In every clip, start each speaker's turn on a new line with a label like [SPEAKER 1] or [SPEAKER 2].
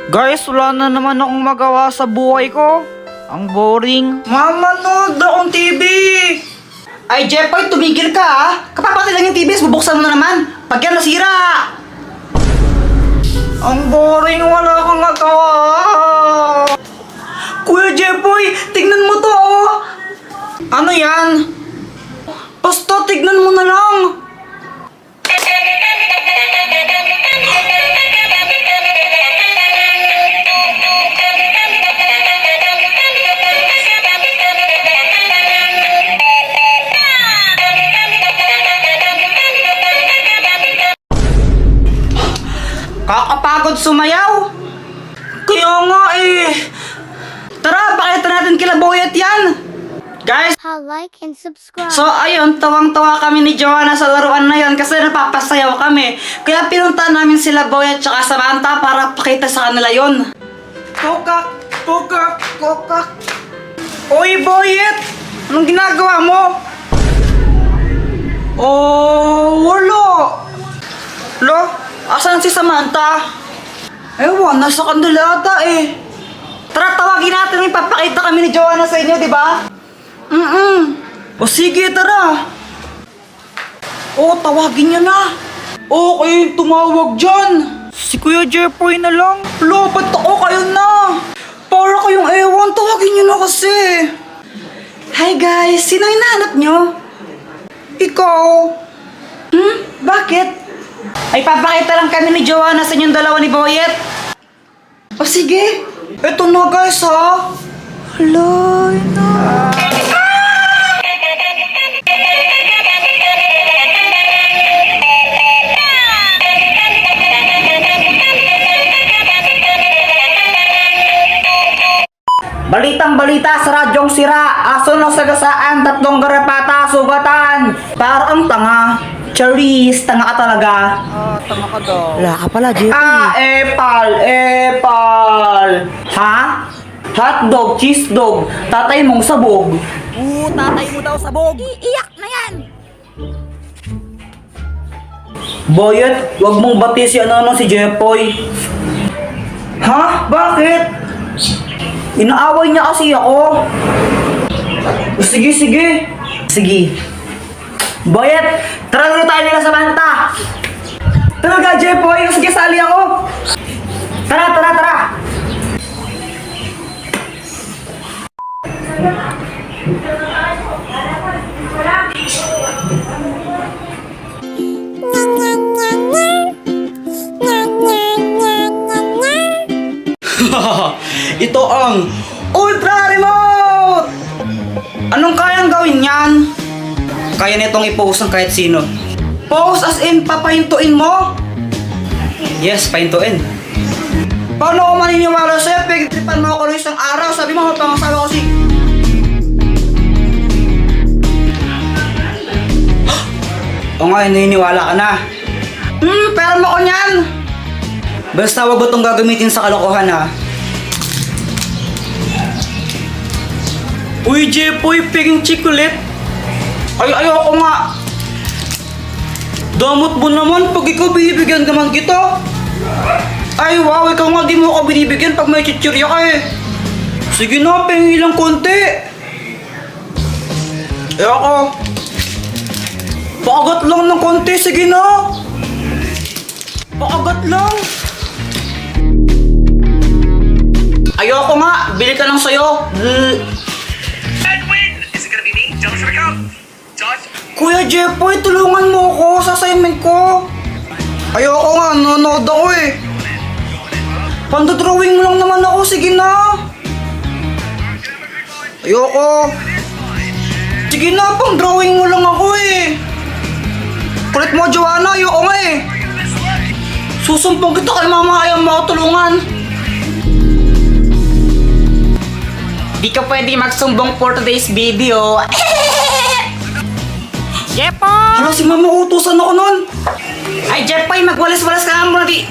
[SPEAKER 1] Guys, wala na naman akong magawa sa buhay ko. Ang boring.
[SPEAKER 2] Mama, nood akong TV! Ay, Jeffoy, tumigil ka ha! Kapapatid lang yung TV, bubuksan mo na naman! Pag yan nasira!
[SPEAKER 1] Ang boring, wala akong magawa.
[SPEAKER 2] Kuya Jeffoy, tignan mo to oh!
[SPEAKER 1] Ano yan?
[SPEAKER 2] Basta, tignan mo na lang! Kakapagod sumayaw! Kaya nga eh! Tara, pakita natin kila Boyet yan! Guys,
[SPEAKER 3] Like and subscribe.
[SPEAKER 2] so ayun, tawang-tawa kami ni Joanna sa laruan na yon kasi napapasayaw kami. Kaya pinunta namin sila Boyet tsaka Samantha para pakita sa kanila yon. Kokak! Kokak! Kokak! Uy, Boyet! Anong ginagawa mo? Oh, wala! Lo, asan si Samantha? Ewan, nasa kanila ata eh. Tara, tawagin natin, ipapakita kami ni Joanna sa inyo, di ba? O sige, tara. O, tawagin niya na. Okay, tumawag dyan.
[SPEAKER 1] Si Kuya Jeffoy na lang.
[SPEAKER 2] Lo, ba't ako kayo na? Para kayong ewan, tawagin niyo na kasi. Hi guys, sino hinahanap niyo? Ikaw. Bakit? Ay, papakita lang kami ni Joanna sa inyong dalawa ni Boyet. O sige. Eto na guys ha.
[SPEAKER 1] Hala, na.
[SPEAKER 2] Balitang balita sa radyong sira. Aso na sagasaan, 3 garapata, sugatan. Parang tanga. Charis, tanga ka talaga.
[SPEAKER 1] Tama ka daw.
[SPEAKER 2] Wala ka pala, Jeffy. Epal. Ha? Hotdog, cheese dog, tatay mong sabog.
[SPEAKER 1] Tatay mo daw sabog.
[SPEAKER 3] Iiyak na yan!
[SPEAKER 2] Boyet, wag mong bati si si Jeffoy. Ha? Bakit? Inaaway niya kasi ako. Sige. Boyet, tara na tayo nila Samantha. Talaga, Jeffoy, sige, sali ako. Tara. Ito ang Ultra Remote! Anong kayang gawin yan? Kaya nitong i-post ng kahit sino. Post as in papahintuin mo? Yes, pahintuin. Paano ako maniniwala sa'yo? Pagtripan mo ako ng isang araw. Sabi mo, pangasawa ko si... O nga, naniniwala ka na. Pera mo ko niyan. Basta wag mo itong gagamitin sa kalokohan ha. Uy, Jeffoy, piging chocolate. Ay, ayoko nga. Damot mo naman pag ikaw binibigyan naman kita. Ay, wow, ikaw nga di mo ako binibigyan pag may chichirya ka eh. Sige na, pengi lang konti. Ayoko. Paagat lang ng konti, sige na. Paagat lang. Ayoko nga, bili ka lang sa'yo.
[SPEAKER 4] Edwin! Is it gonna be me? Josh, here we go! Josh?
[SPEAKER 2] Kuya Jeffoy, tulungan mo ako sa assignment ko. Ayoko nga, nanonood ako eh. Pandodrawing mo lang naman ako, sige na. Ayoko. Sige na, pang drawing mo lang ako eh. Kulit mo, Joanna, ayoko nga eh. Susumpong kita kay mama, ayaw mo ako tulungan. Di ka pwede magsumbong for today's video.
[SPEAKER 1] Jeffoy!
[SPEAKER 2] Hala, si mama, utusan ako nun. Ay, Jeffoy, magwalis-walis ka nga muna di.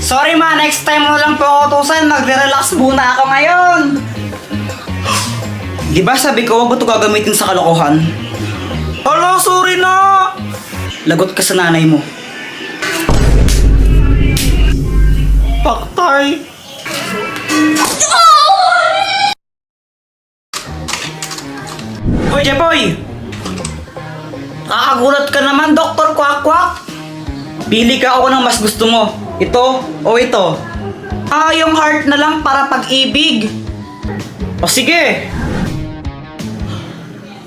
[SPEAKER 2] Sorry ma, next time mo lang po ako utusan. Magre-relax muna ako ngayon. Di ba sabi ko, wag mo ito gagamitin sa kalokohan? Hala, sorry na. Lagot ka sa nanay mo. Paktay. Hoy, Jepoy! Kakagulat ka naman, Dr. Quack-Quack. Pili ka ako ng mas gusto mo. Ito o ito. Yung heart na lang para pag-ibig. O sige.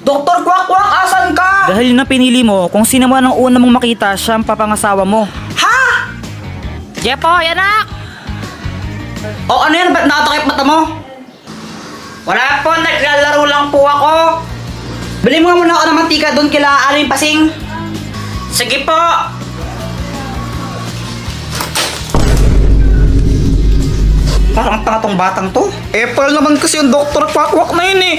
[SPEAKER 2] Dr. Quack-Quack, asan ka?
[SPEAKER 1] Dahil na pinili mo, kung sino man ang una mong makita, siya ang papangasawa mo.
[SPEAKER 2] Ha?
[SPEAKER 1] Jepoy, anak!
[SPEAKER 2] O ano yan? Ba't nakatakip mata mo? Wala po, naglalaro lang po ako. Bili mo nga muna ako ng mantika doon kila Aling Pasing. Sige po. Parang tanga tong batang to. April naman kasi yung Dr. Quack-Quack na yun eh.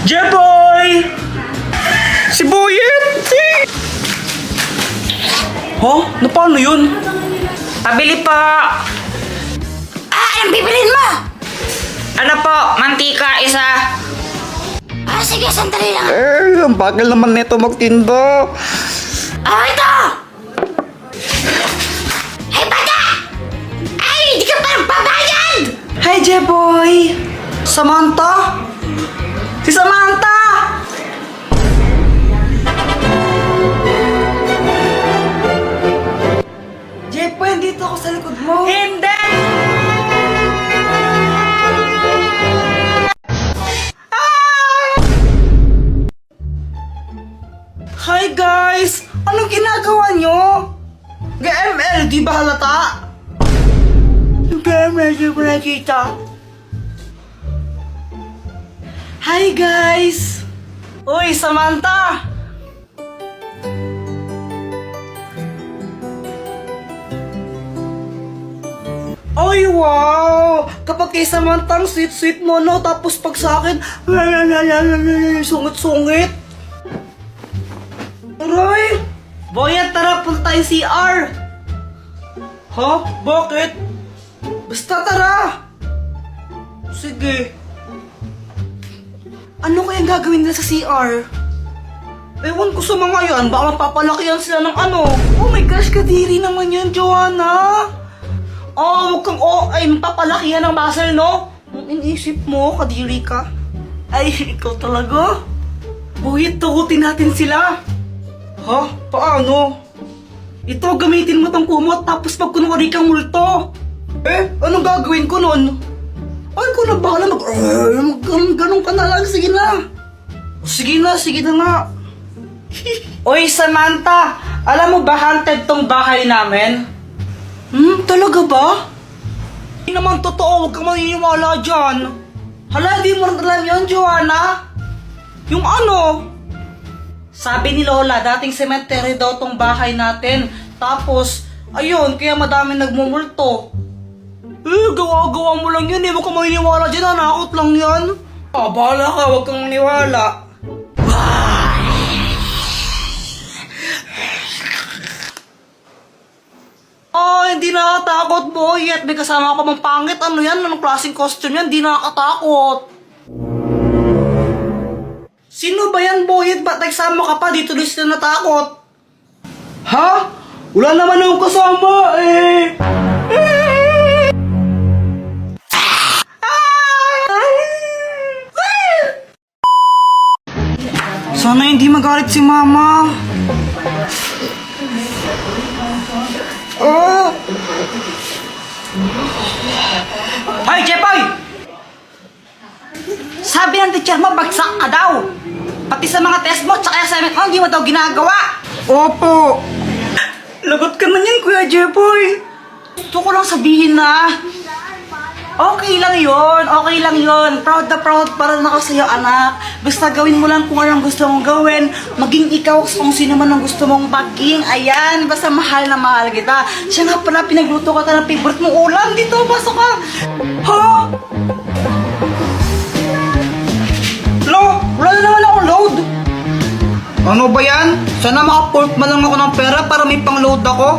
[SPEAKER 2] Jeboy! Si Boyet! Huh? Na paano yun? Pabili po!
[SPEAKER 3] Anong bibilin mo?
[SPEAKER 2] Ano po? Mantika, isa.
[SPEAKER 3] Sige, sandali lang.
[SPEAKER 2] Ang bagal naman nito magtindo.
[SPEAKER 3] Ito! Hey, bata! Ay, hindi ka pa babayad!
[SPEAKER 2] Hi, Jeboy! Samantha? Si Samantha! Jeboy, dito ako sa likod mo. Hindi! Hi guys! Anong ginagawa nyo? GML, di ba halata? GML, di ba nakita? Hi guys! Uy, Samantha! Ay, wow! Kapag kay Samantha, ang sweet-sweet mo, no? Tapos pag sa akin, sungit-sungit. Aray! Boyet, tara, punta tayo CR! Ha? Bakit? Basta tara! Sige. Ano kayang gagawin nila sa CR? Ewan ko sa mga yan, baka mapapalakihan sila ng ano. Oh my gosh, kadiri naman yan, Joanna! Oh, huwag kang ay mapapalakihan ng muscle, no? Ang inisip mo, kadiri ka. Ay, ikaw talaga? Boyet, tugutin natin sila. Ha? Paano? Ito, gamitin mo tong kumot tapos pag kunwari kang multo. Anong gagawin ko nun? Ay, ko na bahala ganun ka na lang. Sige na. Sige na nga. Oy, Samantha, alam mo ba haunted tong bahay namin? Talaga ba? Hindi naman totoo, huwag kang maniniwala dyan. Hala, di mo rin alam yun, Joanna? Yung ano? Sabi ni Lola, dating cemetery daw tong bahay natin. Tapos, ayun, kaya madami nagmumulto. Gawa-gawa mo lang yan eh. Huwag kang maniniwala dyan, nanakot lang yan. Bahala ka, huwag kang maniwala. Hindi nakakatakot, boy. At may kasama ka pang pangit. Ano yan? Anong klaseng costume yan? Hindi nakakatakot. Sino ba yan, boy? Ba't nagsama ka pa? Dito din sila natakot. Ha? Wala naman akong kasama eh. Sana hindi magalit si mama. Oh! Hoy, Jepoy! Sabi ng teacher mo, bagsak ka daw. Pati sa mga test mo, tsaka assignment mo, hindi mo daw ginagawa. Opo. Lagot ka man yan, Kuya Jepoy. Gusto ko lang sabihin na, okay lang yon. Proud na proud para na ako sa'yo, anak. Basta gawin mo lang kung anong gusto mong gawin. Maging ikaw kung sino man ang gusto mong maging. Ayan, basta mahal na mahal kita. Siya nga pala, pinagluto ka ng favorite mong ulam. Dito, basta ka. Ha? Lo, wala na naman akong load. Ano ba yan? Sana maka-port man lang ako ng pera para may pang-load ako.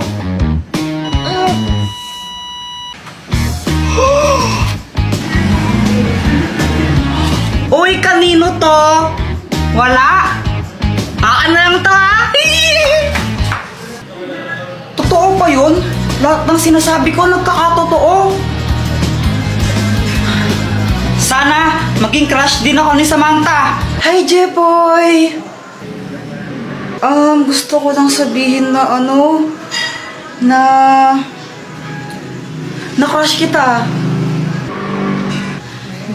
[SPEAKER 2] Uy, kanino to? Wala? Ano lang to ha? Totoo ba yun? Lahat ng sinasabi ko nagkakatotoo. Sana maging crush din ako ni Samantha. Hi, Jepoy! Gusto ko lang sabihin na na-crush kita.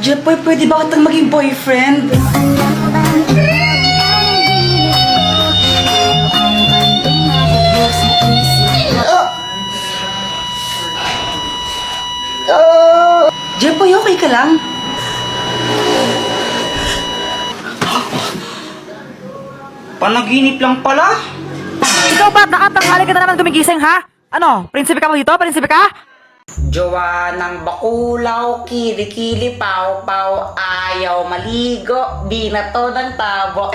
[SPEAKER 2] Jepoy, pwede ba kitang maging boyfriend? Jepoy, okay ka lang? Panaginip lang pala?
[SPEAKER 5] Ikaw ba? Nakatanghali ka na naman gumigising, ha? Ano? Prinsipe ka mo dito? Prinsipe ka?
[SPEAKER 3] Jowa ng bakulaw, kili-kili, pau-pau, ayaw maligo, binato ng tabo.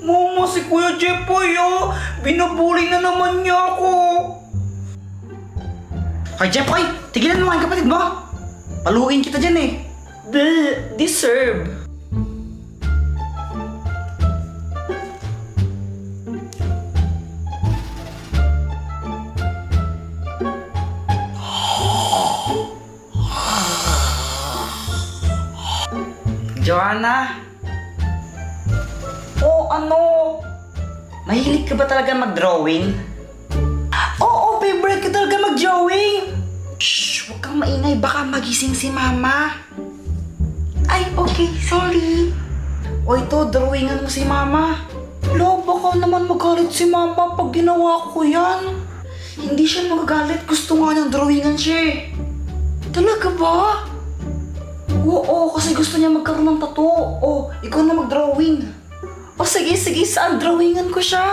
[SPEAKER 2] Mama, si Kuya Jepoy, binubuli na naman niya ako. Ay, Jepoy, tigilan mo nga yung kapatid mo. Paluin kita dyan eh. Deserve. Joanna? Mahilig ka ba talaga mag-drawing? Oo, favorite ka talaga mag-drawing. Shh, huwag kang maingay, baka magising si Mama. Ay, okay, sorry. O ito, drawingan mo si Mama. Lo, baka naman magalit si Mama pag ginawa ko yan. Hindi siya magagalit, gusto nga niyang drawingan siya eh. Talaga ba? Oo, kasi gusto niya magkaroon ng tattoo. O, ikaw na mag-drawing. O sige, saan drawingan ko siya?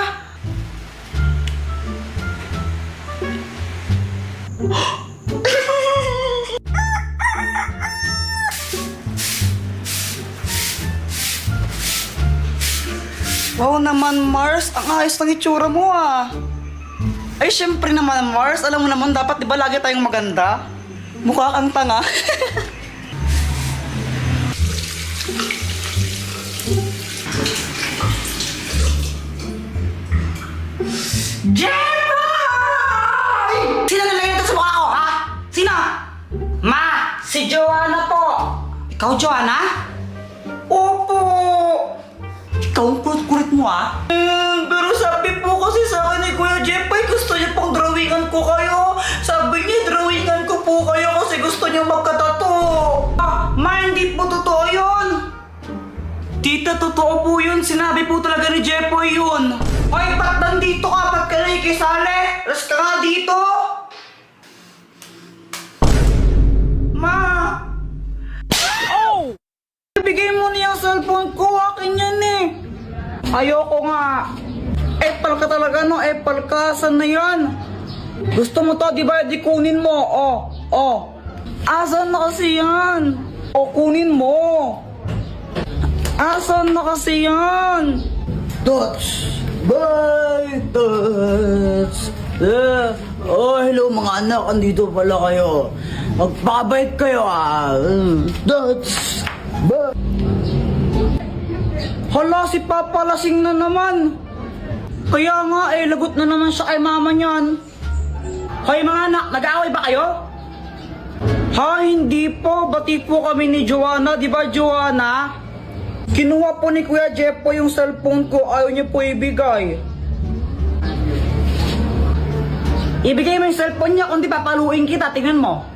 [SPEAKER 2] Wow naman, Mars. Ang ayos ng itsura mo ah. Ay, syempre naman, Mars. Alam mo naman, dapat di ba lagi tayong maganda? Mukha kang tanga. Jepoy! Sino nalagay ito sa mukha ko, ha? Sino? Ma, si Joanna po. Ikaw, Joanna? Opo. Ikaw ang kulit mo, ha? Pero sabi po kasi sa akin ni Kuya Jepoy, gusto niya pang drawingan ko kayo. Sabi niya, drawingan ko po kayo kasi gusto niya magkatato. Ma, hindi po totoo yun. Tita, totoo po yun. Sinabi po talaga ni Jepoy yun. Hoy, ba't nandito ka? Ba't ka nakikisali? Alas ka nga dito! Ma! Oh! Ibigay mo niya ang cellphone ko. Akin yan eh. Ayoko nga. Epal ka talaga, no? Epal ka. Saan na yan? Gusto mo to, di ba? Di kunin mo. Oh. Asan na kasi yan? O, kunin mo. Asan na kasi yan? Touch! Bye! Touch! Oh, hello mga anak. Andito pala kayo. Magpakabait kayo ah. Touch! Bye! Hala, si Papa lasing na naman. Kaya nga lagot na naman siya kay mama niyan. Hoy mga anak, nag-aaway ba kayo? Ha, hindi po. Bati po kami ni Joanna. Di ba, Joanna? Kinuha po ni Kuya Jepoy yung cellphone ko. Ayaw niya po ibigay. Ibigay mo yung cellphone niya, kundi papaluin kita. Tingnan mo.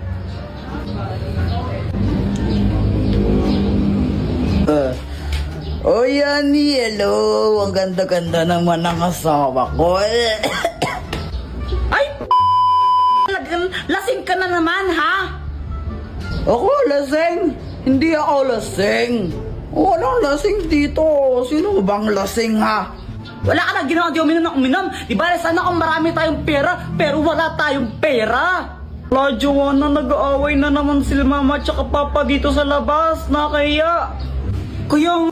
[SPEAKER 2] Oh yan, hello. Ang ganda-ganda naman ng asawa ko. Ay, lasing ka na naman, ha? Ako lasing? Hindi ako lasing. Walang lasing dito. Sino bang lasing, ha? Wala ka na ginawa, di uminom na uminom. Di ba, sana kung marami tayong pera, pero wala tayong pera. Wala, Joanna, nag-aaway na naman sila mama at saka papa dito sa labas. Nakaya. Kaya